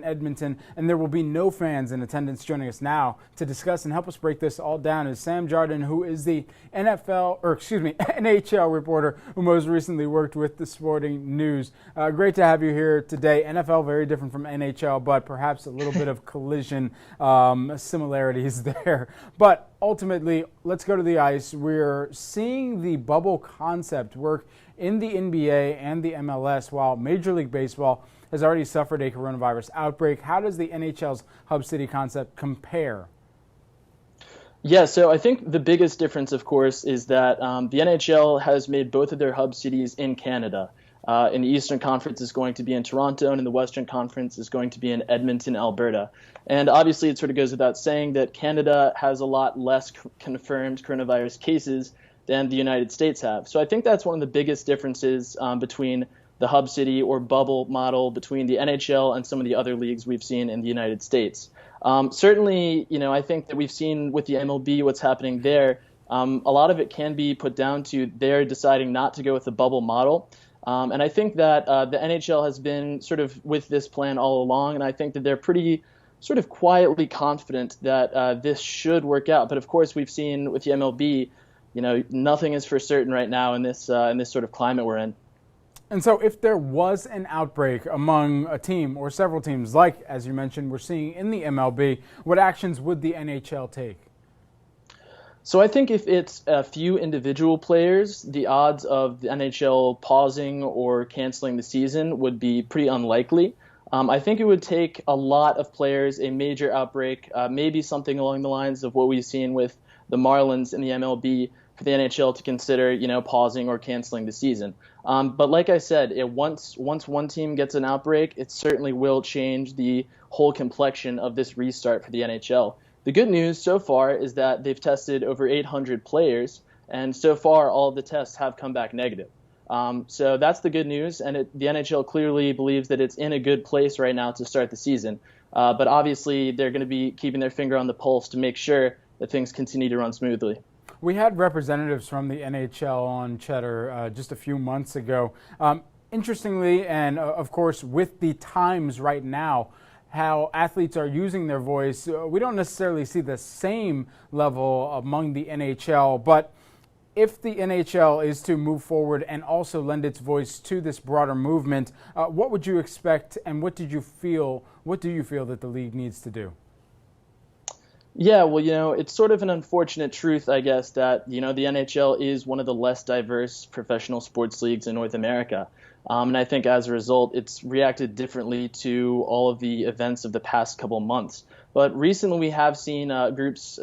Edmonton, and there will be no fans in attendance. Joining us now to discuss and help us break this all down is Sam Jardin, who is the NHL reporter who most recently worked with the Sporting News. Great to have you here today. NFL very different from NHL, but perhaps a little bit of collision similarities there. But ultimately, let's go to the ice. We're seeing the bubble concept work in the NBA and the MLS, while Major League Baseball has already suffered a coronavirus outbreak. How does the NHL's Hub City concept compare? Yeah, so I think the biggest difference, of course, is that the NHL has made both of their hub cities in Canada. In the Eastern Conference is going to be in Toronto, and in the Western Conference is going to be in Edmonton, Alberta. And obviously, it sort of goes without saying that Canada has a lot less confirmed coronavirus cases than the United States have. So I think that's one of the biggest differences between the hub city or bubble model between the NHL and some of the other leagues we've seen in the United States. Certainly, I think that we've seen with the MLB what's happening there. A lot of it can be put down to their deciding not to go with the bubble model. And I think that the NHL has been sort of with this plan all along, and I think that they're pretty sort of quietly confident that this should work out. But of course, we've seen with the MLB, nothing is for certain right now in this sort of climate we're in. And so if there was an outbreak among a team or several teams, like, as you mentioned, we're seeing in the MLB, what actions would the NHL take? So I think if it's a few individual players, the odds of the NHL pausing or canceling the season would be pretty unlikely. I think it would take a lot of players, a major outbreak, maybe something along the lines of what we've seen with the Marlins in the MLB, for the NHL to consider, pausing or canceling the season. But like I said, once one team gets an outbreak, it certainly will change the whole complexion of this restart for the NHL. The good news so far is that they've tested over 800 players, and so far all of the tests have come back negative. So that's the good news, and the NHL clearly believes that it's in a good place right now to start the season. But obviously, they're going to be keeping their finger on the pulse to make sure that things continue to run smoothly. We had representatives from the NHL on Cheddar just a few months ago. Interestingly, and of course, with the times right now, how athletes are using their voice, we don't necessarily see the same level among the NHL, but if the NHL is to move forward and also lend its voice to this broader movement, what would you expect, and what do you feel that the league needs to do? Yeah, well, it's sort of an unfortunate truth, I guess, that, the NHL is one of the less diverse professional sports leagues in North America. And I think as a result, it's reacted differently to all of the events of the past couple months. But recently we have seen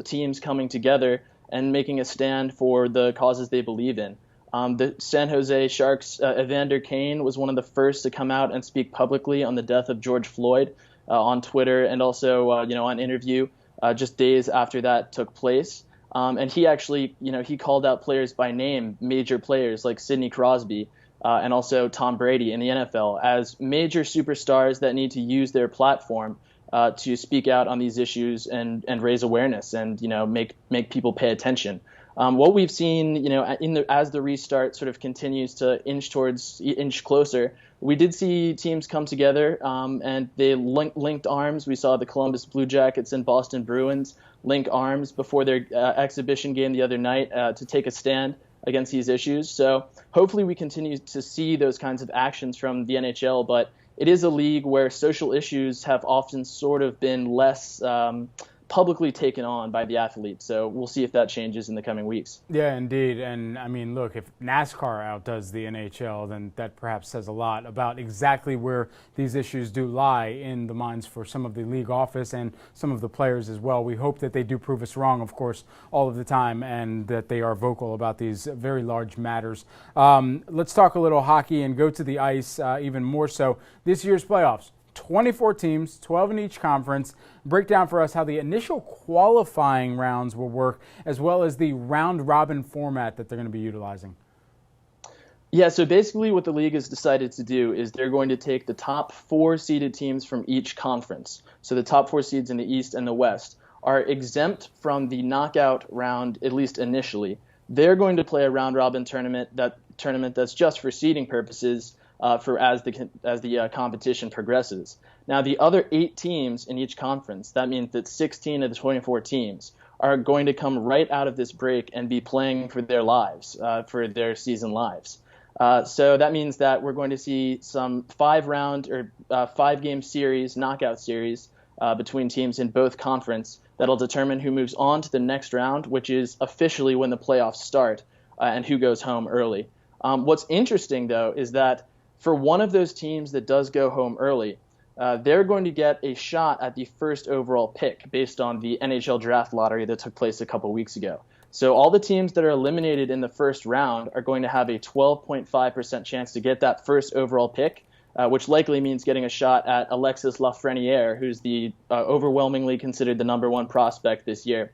teams coming together and making a stand for the causes they believe in. The San Jose Sharks, Evander Kane was one of the first to come out and speak publicly on the death of George Floyd on Twitter and also, on Interview. Just days after that took place. And he actually, he called out players by name, major players like Sidney Crosby and also Tom Brady in the NFL as major superstars that need to use their platform to speak out on these issues and raise awareness and, make people pay attention. What we've seen, as the restart sort of continues to inch closer, we did see teams come together and they linked arms. We saw the Columbus Blue Jackets and Boston Bruins link arms before their exhibition game the other night to take a stand against these issues. So hopefully we continue to see those kinds of actions from the NHL, but it is a league where social issues have often sort of been less publicly taken on by the athletes. So we'll see if that changes in the coming weeks. Yeah, indeed. And I mean, look, if NASCAR outdoes the NHL, then that perhaps says a lot about exactly where these issues do lie in the minds for some of the league office and some of the players as well. We hope that they do prove us wrong, of course, all of the time, and that they are vocal about these very large matters. Let's talk a little hockey and go to the ice even more so. This year's playoffs. 24 teams, 12 in each conference. Break down for us how the initial qualifying rounds will work, as well as the round-robin format that they're going to be utilizing. Yeah, so basically what the league has decided to do is they're going to take the top 4 seeded teams from each conference. So the top 4 seeds in the East and the West are exempt from the knockout round, at least initially. They're going to play a round-robin tournament that's just for seeding purposes, for as the competition progresses. Now, the other 8 teams in each conference, that means that 16 of the 24 teams are going to come right out of this break and be playing for their lives, for their season lives. So that means that we're going to see some 5-game series, knockout series between teams in both conference that'll determine who moves on to the next round, which is officially when the playoffs start, and who goes home early. What's interesting, though, is that for one of those teams that does go home early, they're going to get a shot at the first overall pick based on the NHL draft lottery that took place a couple weeks ago. So all the teams that are eliminated in the first round are going to have a 12.5% chance to get that first overall pick, which likely means getting a shot at Alexis Lafreniere, who's the overwhelmingly considered the #1 prospect this year.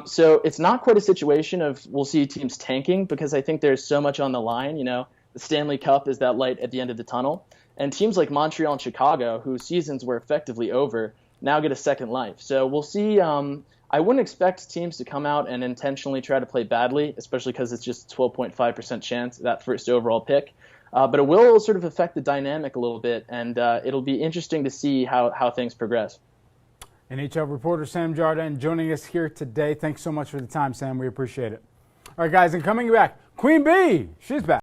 So it's not quite a situation of we'll see teams tanking, because I think there's so much on the line. The Stanley Cup is that light at the end of the tunnel. And teams like Montreal and Chicago, whose seasons were effectively over, now get a second life. So we'll see. I wouldn't expect teams to come out and intentionally try to play badly, especially because it's just 12.5% chance that first overall pick. But it will sort of affect the dynamic a little bit, and it'll be interesting to see how things progress. NHL reporter Sam Jardine joining us here today. Thanks so much for the time, Sam. We appreciate it. All right, guys, and coming back, Queen Bee, she's back.